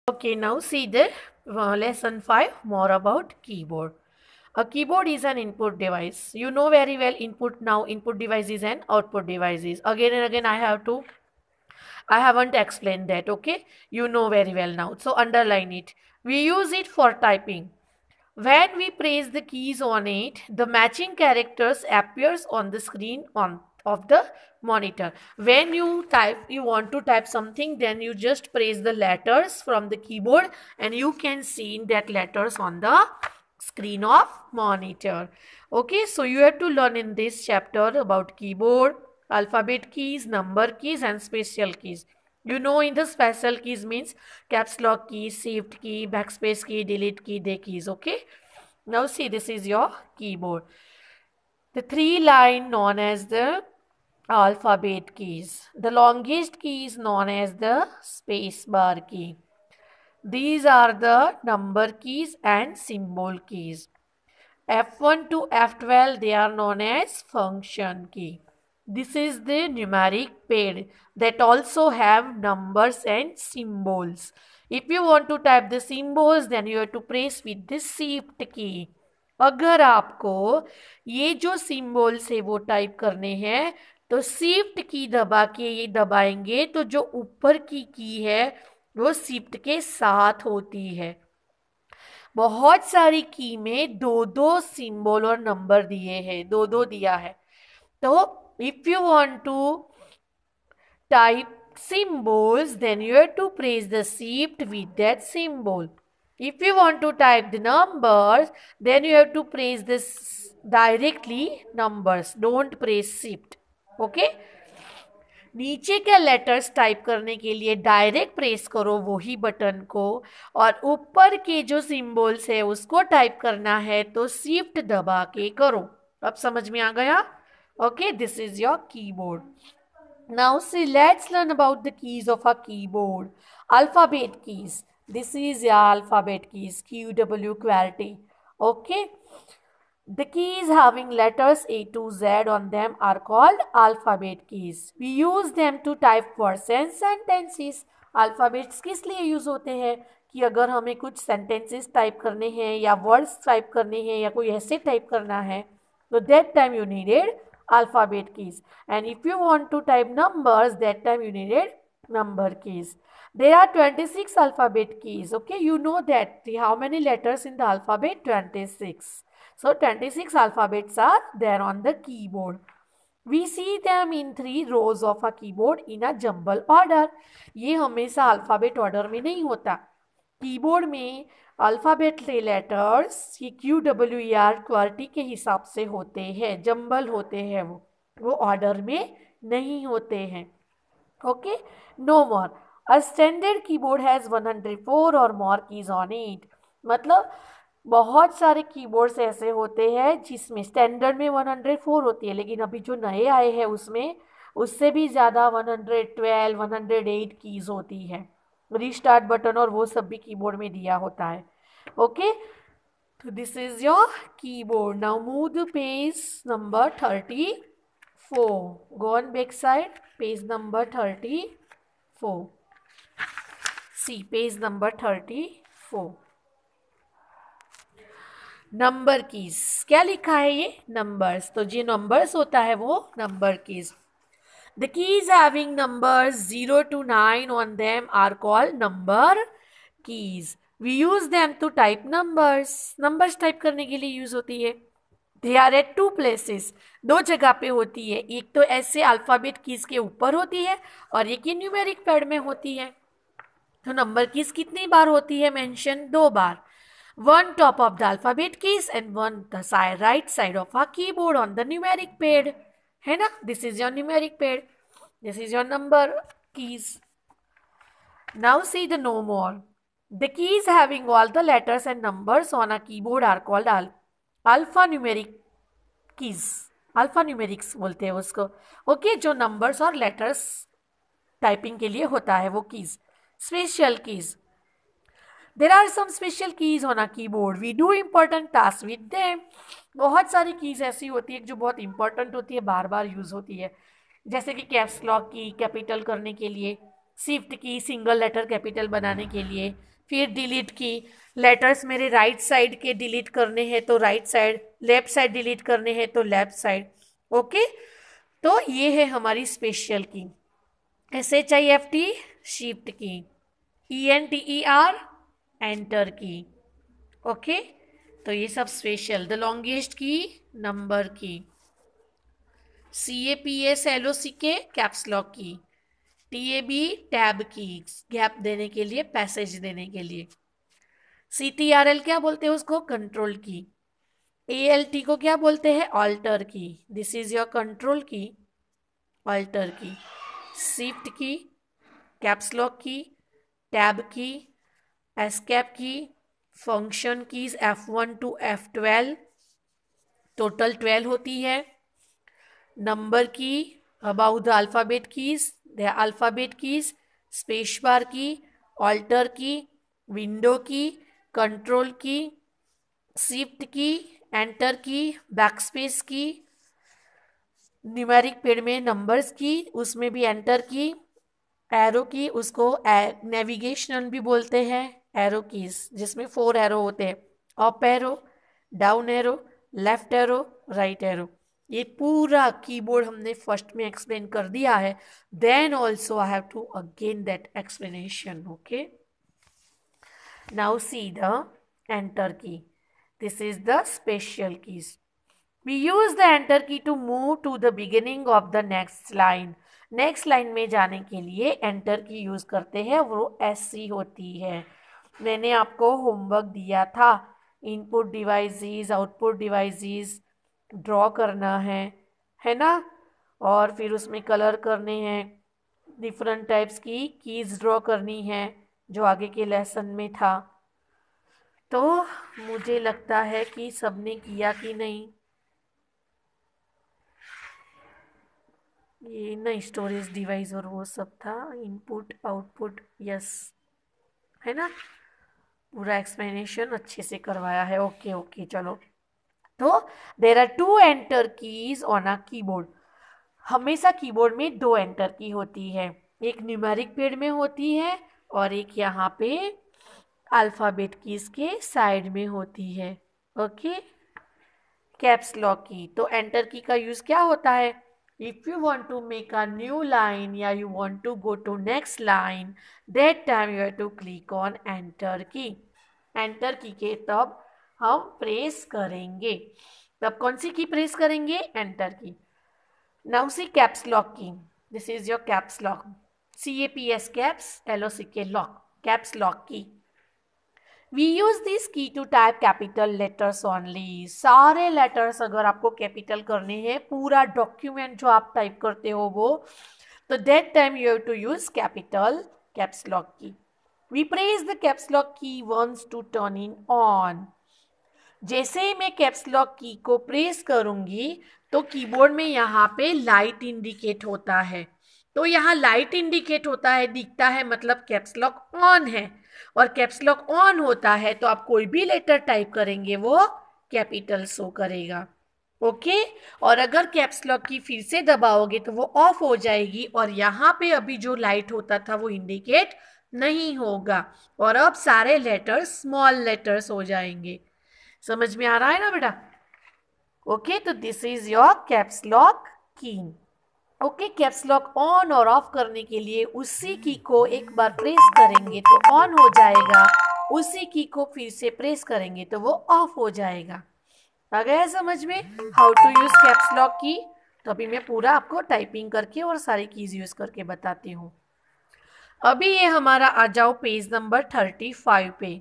Okay, now see the lesson 5 more about keyboard. A keyboard is an input device. You know very well input now input devices and output devices. Again and again I haven't explained that, okay? You know very well now. So underline it. We use it for typing. When we press the keys on it, the matching characters appears on the screen on of the monitor. When you want to type something, then you just press the letters from the keyboard and you can see that letters on the screen of monitor. Okay, so you have to learn in this chapter about keyboard, alphabet keys, number keys and special keys. You know in the special keys means caps lock key, shift key, backspace key, delete key, they keys, okay? Now see, this is your keyboard. The three line known as the alphabet keys. The longest key is known as the space bar key. These are the number keys and symbol keys. F1 to F12 they are known as function key. This is the numeric pad that also have numbers and symbols. If you want to type the symbols then you have to press with the shift key. अगर आपको ये जो symbols है वो type करने हैं तो shift की दबा के ये दबाएंगे तो जो ऊपर की है वो शिफ्ट के साथ होती है। बहुत सारी की में दो दो सिंबल और नंबर दिए हैं, दो दो दिया है। तो if you want to type symbols then you have to press the shift with that symbol. If you want to type the numbers then you have to press this directly numbers, don't press shift. Okay, नीचे के letters type करने के लिए direct press करो वही button को और ऊपर के जो सिंबल्स है उसको टाइप करना है तो शिफ्ट दबा के करो। अब समझ में आ गया? Okay, this is your keyboard. Now see let's learn about the keys of a keyboard. Alphabet keys, this is your alphabet keys, QW QWERTY। Okay, the keys having letters A to Z on them are called alphabet keys. We use them to type words and sentences. Alphabets किस लिए use होते हैं कि अगर हमें कुछ sentences type करने हैं या words टाइप करने हैं या कोई ऐसे टाइप करना है तो that time you needed alphabet keys. And if you want to type numbers, that time you needed number keys. There are 26 alphabet keys. Okay, you know that how many letters in the alphabet? 26. So 26 alphabets are there on the keyboard. We see them in 3 rows of a keyboard in a jumble order. ये हमेशा alphabet order में नहीं होता। Keyboard में alphabet letters ये QWER QWERTY के हिसाब से होते हैं, जंबल होते हैं, वो ऑर्डर में नहीं होते हैं। Okay, no more. A standard keyboard has 104 और मोर कीज ऑन इट। मतलब बहुत सारे कीबोर्ड्स ऐसे होते हैं जिसमें स्टैंडर्ड में 104 होती है, लेकिन अभी जो नए आए हैं उसमें उससे भी ज़्यादा 112 108 कीज़ होती है। रीस्टार्ट बटन और वो सब भी कीबोर्ड में दिया होता है। ओके, तो this is your keyboard. Now move the page number 34। Go on back side, page number 34। See page number 34। Number keys, क्या लिखा है ये? नंबर्स। तो जो नंबर्स होता है वो number keys. The keys having numbers 0 to 9 on them are called number keys. We use them to type numbers. Numbers टाइप करने के लिए यूज होती है। दे आर एट 2 प्लेसेस, 2 जगह पे होती है। एक तो ऐसे अल्फाबेट कीज के ऊपर होती है और एक ये न्यूमेरिक पैड में होती है। तो नंबर कीज कितनी बार होती है mention? 2 bar. One top of the alphabet keys and one the right side of our keyboard on the numeric pad. है ना? This is your numeric pad. This is your number keys. Now see the no more. The keys having all the letters and numbers on a keyboard are called alphanumeric keys. Alphanumerics बोलते हैं उसको। Okay, जो numbers और letters typing के लिए होता है वो keys. Special keys. There are some special keys on a keyboard. We do important tasks with them. बहुत सारी कीज ऐसी होती है जो बहुत इंपॉर्टेंट होती है, बार बार यूज होती है, जैसे कि कैप्स लॉक की कैपिटल करने के लिए, शिफ्ट की सिंगल लेटर कैपिटल बनाने के लिए, फिर डिलीट की, लेटर्स मेरे राइट साइड के डिलीट करने हैं तो right side, left side delete करने हैं तो लेफ्ट साइड। ओके, तो ये है हमारी स्पेशल की। SHIFT शिफ्ट की, ENTER एंटर की। ओके, तो ये सब special. The longest key number की, CAPSLOCK कैप्स लॉक की, TAB टैब की गैप देने के लिए, पैसेज देने के लिए, CTRL क्या बोलते हैं उसको, कंट्रोल की, ALT को क्या बोलते हैं, ऑल्टर की। दिस इज योर कंट्रोल की, ऑल्टर की, शिफ्ट की, कैप्स लॉक की, टैब की, एस्केप की, function keys F1 to F12, total 12 होती है। नंबर की, about the alphabet keys, the alphabet keys, space bar की, ऑल्टर की, विंडो की, कंट्रोल की, शिफ्ट की, एंटर की, बैकस्पेस की, न्यूमेरिक पेड में नंबर्स की, उसमें भी एंटर की, एरो की, उसको नेविगेशनल भी बोलते हैं, एरो कीज जिसमें 4 एरो होते हैं, up arrow, down arrow, left arrow, right arrow. ये पूरा कीबोर्ड हमने फर्स्ट में एक्सप्लेन कर दिया है, then also I have to again that explanation. Okay, now see the enter key, this is the special keys. We use the enter key to move to the beginning of the next line. Next line में जाने के लिए enter की use करते हैं, वो SC होती है। मैंने आपको होमवर्क दिया था, input devices output devices draw करना है ना, और फिर उसमें कलर करने हैं, डिफरेंट टाइप्स की कीज ड्रॉ करनी है, जो आगे के लेसन में था। तो मुझे लगता है कि सबने किया कि नहीं, ये ना स्टोरेज डिवाइस और वो सब था, इनपुट आउटपुट, यस, है ना, पूरा एक्सप्लेनेशन अच्छे से करवाया है। ओके ओके, चलो। तो there are 2 enter keys on a keyboard. हमेशा कीबोर्ड में 2 एंटर की होती है, एक न्यूमेरिक पेड में होती है और एक यहाँ पे अल्फ़ाबेट कीज के साइड में होती है। ओके, कैप्स लॉक की, तो एंटर की का यूज क्या होता है, if you want to make a new line या you want to go to next line, that time you have to click on enter key. Enter key के तब हम प्रेस करेंगे, तब कौन सी की प्रेस करेंगे, enter key. Now see caps lock key, this is your caps lock, CAPS caps, LOCK lock, caps lock key. We use this key to type capital letters only. सारे letters अगर आपको capital करने हैं, पूरा document जो आप type करते हो वो, तो that time you have to use capital caps lock key. We press the caps lock key once to turn in on. जैसे ही मैं कैप्स लॉक की को प्रेस करूंगी तो कीबोर्ड में यहाँ पे लाइट इंडिकेट होता है, तो यहाँ लाइट इंडिकेट होता है, दिखता है, मतलब कैप्स लॉक ऑन है। और कैप्स लॉक ऑन होता है तो आप कोई भी लेटर टाइप करेंगे वो कैपिटल शो करेगा। ओके, और अगर कैप्स लॉक की फिर से दबाओगे तो वो ऑफ हो जाएगी और यहाँ पे अभी जो लाइट होता था वो इंडिकेट नहीं होगा, और अब सारे लेटर्स स्मॉल लेटर्स हो जाएंगे। समझ में आ रहा है ना बेटा? ओके, तो this is your caps lock की। ओके, कैप्स लॉक ऑन और ऑफ करने के लिए उसी की को एक बार प्रेस करेंगे तो ऑन हो जाएगा, उसी की को फिर से प्रेस करेंगे तो वो ऑफ हो जाएगा। आ गया समझ में how to use caps lock key? तो अभी मैं पूरा आपको टाइपिंग करके और सारी कीज यूज करके बताती हूँ। अभी ये हमारा आ जाओ पेज नंबर 35 पे।